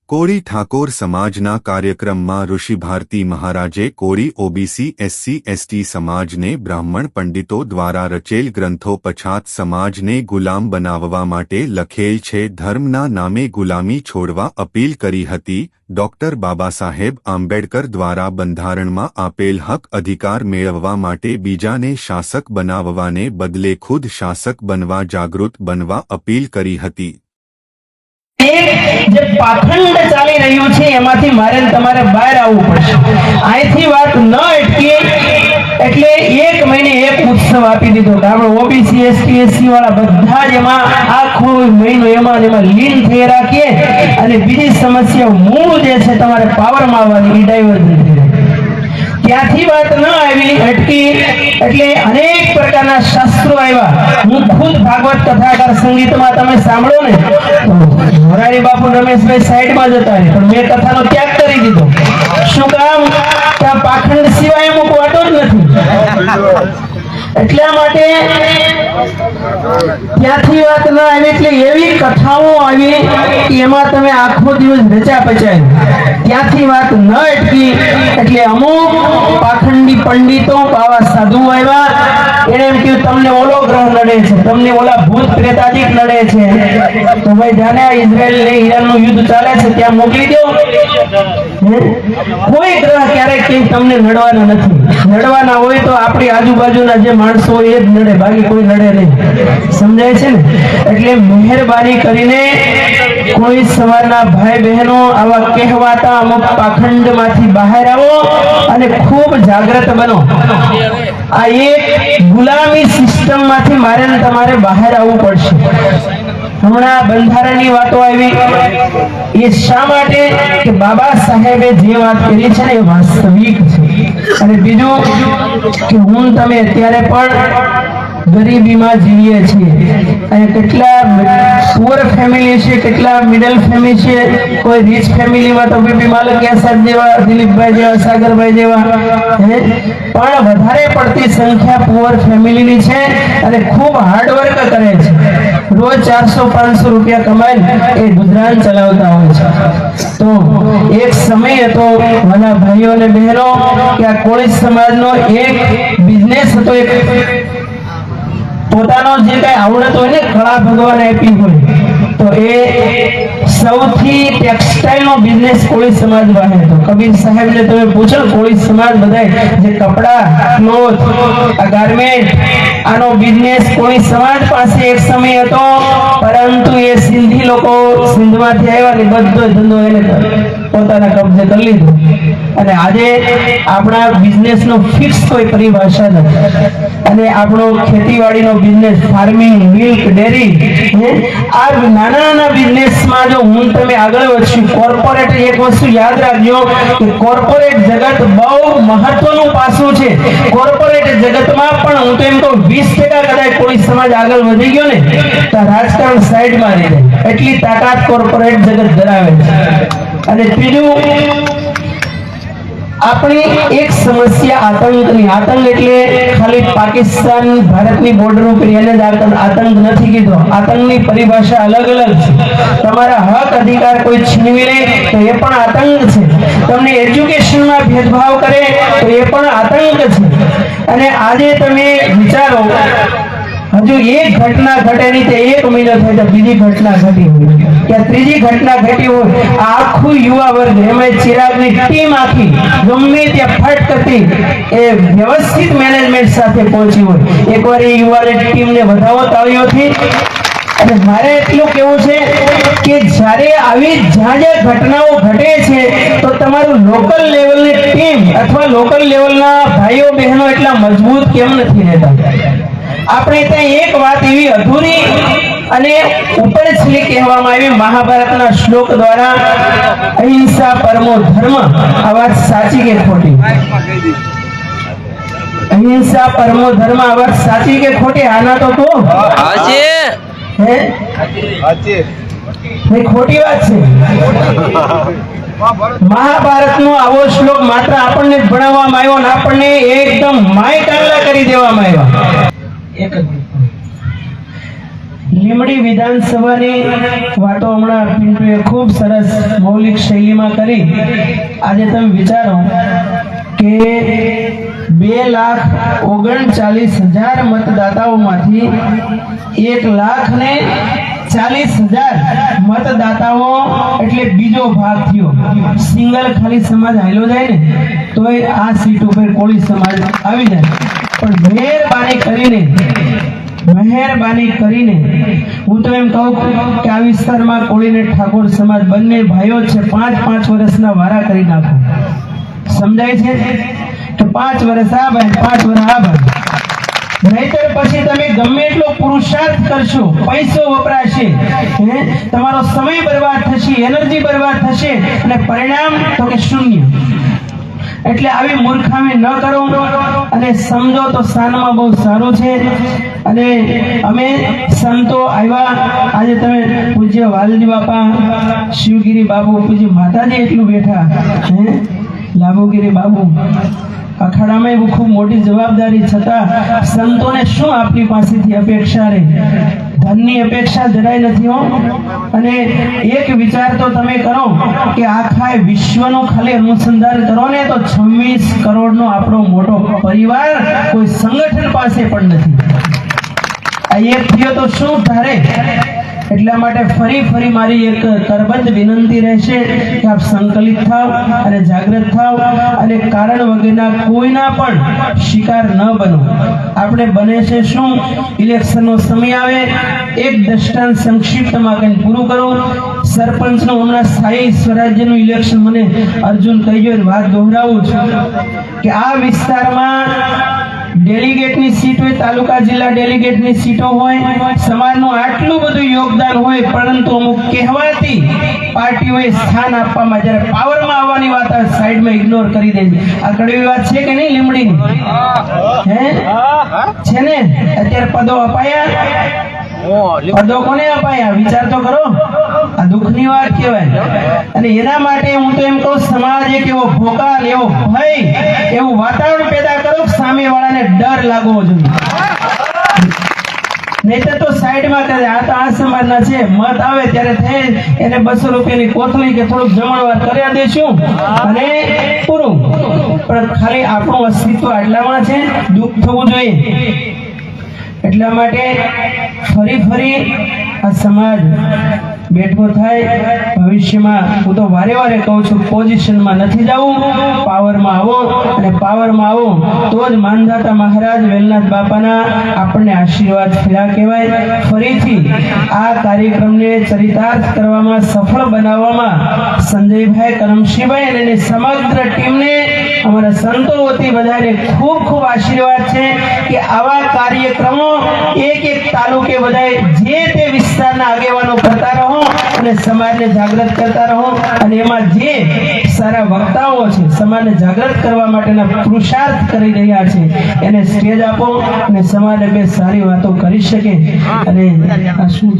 કોળી ઠાકોર સમાજના કાર્યક્રમમાં ઋષિ ભારતી મહારાજે કોળી ઓબીસી એસસી એસટી સમાજને બ્રાહ્મણ પંડિતો દ્વારા રચેલ ગ્રંથો પછાત સમાજને ગુલામ બનાવવા માટે લખેલ છે ધર્મના નામે ગુલામી છોડવા અપીલ કરી હતી। ડોક્ટર બાબાસાહેબ આંબેડકર દ્વારા બંધારણમાં આપેલ હક અધિકાર મેળવવા માટે બીજાને શાસક બનાવવાને બદલે ખુદ શાસક બનવા જાગૃત બનવા અપીલ કરી હતી। જે પાખંડ ચાલી રહ્યું છે એમાંથી મારે તમારે બહાર આવવું પડશે। અહીંથી વાત ન અટકે એટલે એક મહિને એક ઉત્સવ આપી દીધો કે આપણે ઓબીસી એસટી એસસી વાળા બધા જ એમાં આખો મહિનો એમાં લીન થઈ રાખીએ અને બીજી સમસ્યા મૂળ જે છે તમારે પાવરમાં આવવાની એ ડાયવર્ટ થઈ જાય। ત્યાંથી વાત ન આવી અટકી એટલે અનેક પ્રકારના શાસ્ત્રો આવ્યા। હું ખુદ ભાગવત કથાકાર સંગીતમાં તમે સાંભળો ને તો મોરારી બાપુ રમેશભાઈ સાઈડમાં જતા રહે પણ મેં કથાનો ત્યાગ કરી દીધો। શું કામ? ત્યાં પાખંડ સિવાય અમુક વાતો જ નથી। એટલા માટે ત્યાંથી વાત ન આવી એટલે એવી કથાઓ આવી કે એમાં તમે આખો દિવસ રચા પચાય। ત્યાંથી વાત ન અટકી એટલે અમુક પાખંડી પંડિતો બાવા સાધુ આવ્યા। એને એમ કહ્યું તમને ઓલો ગ્રહ નડે છે, તમને ઓલા ભૂત પ્રેતાદિક નડે છે, તો ભાઈ જાને ઇઝરાયલ ને ઈરાનનું યુદ્ધ ચાલે છે ત્યાં મોકલી દો। કોઈ ગ્રહ ક્યારેક કઈ તમને નડવાના નથી। નડવાના હોય તો આપણી આજુબાજુના જે માણસો હોય એ જ નડે, બાકી કોઈ નડે નહીં। સમજાય છે ને? એટલે મહેરબાની કરીને કોઈ સવારના ભાઈ બહેનો આવા કહેવાતા અમુક પાખંડમાંથી બહાર આવો અને ખૂબ જાગૃત બનો। આ એક ગુલામી સિસ્ટમમાંથી મારે તમારે બહાર આવવું પડશે। હમણાં બંધારણની વાતો આવી એ શા માટે કે બાબા સાહેબે જે વાત કરી છે ને એ વાસ્તવિક છે। અને બીજું કે હું તમે અત્યારે પણ ગરીબીમાં જીવીએ છીએ અને કેટલા પુઅર ફેમિલી છે, કેટલા મિડલ ફેમિલી છે, કોઈ રીચ ફેમિલીમાં તો બીબી માલકિયા સાહેબ જેવા, દિલીપભાઈ જેવા, સાગરભાઈ જેવા પણ વધારે પડતી સંખ્યા પુઅર ફેમિલીની છે અને ખૂબ હાર્ડવર્ક કરે છે। રોજ 400-500 રૂપિયા કમાઈને એ ગુજરાન ચલાવતા હોય છે। તો એક સમય હતો મારા ભાઈઓ અને બહેનો કે આ કોળી સમાજનો એક બિઝનેસ હતો, એક પોતાનો જે કઈ આવડત હોય ને કળા ભગવાન આપી હોય તો એ સૌથી ટેક્સટાઇલ નો બિઝનેસ કોળી સમાજ વાહે હતો। કબીર સાહેબ ને તમે પૂછો કોળી સમાજ બધાય જે કપડા, ક્લોથ, આ ગાર્મેન્ટ આનો બિઝનેસ કોળી સમાજ પાસે એક સમય હતો, પરંતુ એ સિંધી લોકો સિંધમાંથી આવ્યા ને બધો ધંધો એને પોતાના કબજે કરી લીધો અને આજે આપણા બિઝનેસ નો ફિક્સ કોઈ પરિભાષા નથી અને આપણો ખેતીવાડીનો બિઝનેસ, ફાર્મિંગ, મિલ્ક, ડેરી, આ નાના નાના બિઝનેસમાં જો હું તમે આગળ વધશું, કોર્પોરેટ એક વસ્તુ યાદ રાખજો કે કોર્પોરેટ જગત બહુ મહત્વનું પાસું છે। કોર્પોરેટ જગતમાં પણ હું તો એમ કહું 20% કદાચ કોઈ સમાજ આગળ વધી ગયો ને તો રાજકારણ સાઈડમાં રહી જાય, એટલી તાકાત કોર્પોરેટ જગત ધરાવે છે। અને ત્રીજું આપણી એક સમસ્યા આતંકની। આતંક એટલે ખાલી પાકિસ્તાન ભારતની બોર્ડર ઉપર એને જ આતંક નથી કીધો, આતંકની પરિભાષા અલગ અલગ છે। તમારા હક અધિકાર કોઈ છીનવી લે તો એ પણ આતંક છે। તમને એજ્યુકેશનમાં ભેદભાવ કરે તો એ પણ આતંક છે। અને આજે તમે વિચારો હજુ એક ઘટના ઘટે નહીં તે એક મહિનો થાય તો બીજી ઘટના ઘટી હોય કે ત્રીજી ઘટના ઘટી હોય, આખું યુવા વર્ગ એમાં ચિરાગની ટીમ આખી ગમે ત્યાં ફટ કરતી એ વ્યવસ્થિત મેનેજમેન્ટ સાથે પહોંચી હોય। એકવાર એ યુવા ટીમને વધાવો તાળીઓથી। અને મારે એટલું કેવું છે કે જ્યારે આવી જ્યાં જ્યાં ઘટનાઓ ઘટે છે તો તમારું લોકલ લેવલની ટીમ અથવા લોકલ લેવલના ભાઈઓ બહેનો એટલા મજબૂત કેમ નથી રહેતા? આપણે ત્યાં એક વાત એવી અધૂરી અને ઉપરછલી કહેવામાં આવી મહાભારતના શ્લોક દ્વારા, અહિંસા પરમો ધર્મ। આ વાત સાચી કે ખોટી? અહિંસા પરમો ધર્મ, આ વાત સાચી કે ખોટી? આના તો સાચી હે, સાચી ખોટી વાત છે। મહાભારતનો આવો શ્લોક માત્ર આપણને જ ભણાવવામાં આવ્યો ને આપણને એકદમ માય ટાંગલા કરી દેવામાં આવ્યા। લીમડી વિધાનસભાની વાતો હમણાં પિન્ટુએ ખૂબ સરસ મૌલિક શૈલીમાં કરી. આજે તમે વિચારો કે 2,39,000 મતદાતાઓમાંથી 1,40,000 મતદાતાઓ એટલે બીજો ભાગ થયો. સિંગલ ખાલી સમાજ હાલ્યો જાય ને તોય આ સીટ ઉપર કોળી સમાજ આવી જાય. પણ મહેરબાની કરીને હું તો એમ કહું કે આ વિસ્તારમાં કોળી ને ઠાકોર સમાજ બંને ભાઈઓ છે. 5-5 વર્ષના વારા કરી નાખો. સમજાય છે કે 5 વર્ષ આ ભાઈ 5 વર્ષ આ ભાઈ. નહીતર પછી તમે ગમે એટલો પુરુષાર્થ કરશો, પૈસો વપરાશે, તમારો સમય બરબાદ થશે, એનર્જી બરબાદ થશે અને પરિણામ તો કે શૂન્ય. એટલે આવી મૂર્ખામી ન કરો અને સમજો તો સાનમાં બહુ સારું છે. અને અમે સંતો આવ્યા, આજે તમે પૂજ્ય વાલજી બાપા, શિવગીરી બાબુ, પૂજ્ય માતાજી એટલું બેઠા, લાભુગીરી બાબુ, અખાડામાં એવું ખૂબ મોટી જવાબદારી છતાં સંતોને શું આપની પાસેથી અપેક્ષા રહે? ધનની અપેક્ષા જરાય નથી હો. અને એક વિચાર તો તમે કરો કે આખા વિશ્વનું ખાલી અનુસંધાન કરો ને તો 26 કરોડનો આપણો મોટો પરિવાર કોઈ સંગઠન પાસે પણ નથી. આ એક થયો તો શું ધારે? એટલા માટે ફરી મારી એક કરબંધ વિનંતી રહેશે કે આપ સંકલિત થાવ અને જાગૃત થાવ અને કારણ વગરના કોઈના પણ શિકાર ન બનો. આપણે બને છે શું, ઇલેક્શનનો સમય આવે, એક દ્રષ્ટાંત સંક્ષિપ્તમાં કઈ પૂરું કરું. સરપંચનું હમણાં સ્થાયી સ્વરાજ્યનું ઇલેક્શન મને અર્જુન કહી ગયો, વાત દોહરાવું છું કે આ વિસ્તારમાં ડેલિગેટની સીટ હોય, તાલુકા જિલ્લા ડેલિગેટની સીટો હોય, સમાજનું આટલું બધું યોગદાન હોય, પરંતુ અમુક કહેવાતી પાર્ટીઓએ સ્થાન આપવામાં જ્યારે પાવરમાં આવવાની વાત આવે સાઈડમાં ઇગ્નોર કરી દે છે. આ કડવી વાત છે કે નહીં લીમડીની? છે ને? અત્યારે પદો અપાયા, પદો કોને અપાયા વિચાર તો કરો. આ દુઃખની વાત કહેવાય. અને એના માટે હું તો એમ કહું, સમાજ એક એવો ભોકાલ, એવો ભય, એવું વાતાવરણ પેદા કરો સામે વાળાને ડર લાગવો જોઈએ. નહીતર તો સાઈડમાં કરે, આ તો આ સમાજના છે, મત આવે ત્યારે થઈ એને 200 રૂપિયાની કોથળી કે થોડુંક જમણવાર કરી દેશું અને પૂરું. પણ ખાલી આપણું અસ્તિત્વ આટલામાં છે, દુઃખ થવું જોઈએ. એટલા માટે ફરી આ સમાજ બેઠો થાય. ભવિષ્યમાં હું તો વારે કહું છું, પોઝિશનમાં નથી જવું, પાવરમાં આવો. અને પાવરમાં આવો તો જ માનધાતા મહારાજ વેલનાથ બાપાના આપણને આશીર્વાદ થયા કહેવાય. ફરીથી આ કાર્યક્રમને ચરિતાર્થ કરવામાં, સફળ બનાવવામાં સંજયભાઈ, કરમશીભાઈ અને એની સમગ્ર ટીમને અમારા સંતો વતી બધાને ખૂબ આશીર્વાદ છે કે આવા કાર્યક્રમો એક તાલુકે બધાએ જે તે વિસ્તારના આગેવાનો કરતા રહો અને સમાજને જાગૃત કરતા રહો. અને એમાં જે સારા વક્તાઓ છે, સમાજને જાગૃત કરવા માટેના પુરુષાર્થ કરી રહ્યા છે, એને સ્ટેજ આપો અને સમાજને બે સારી વાતો કરી શકે. અને આ શું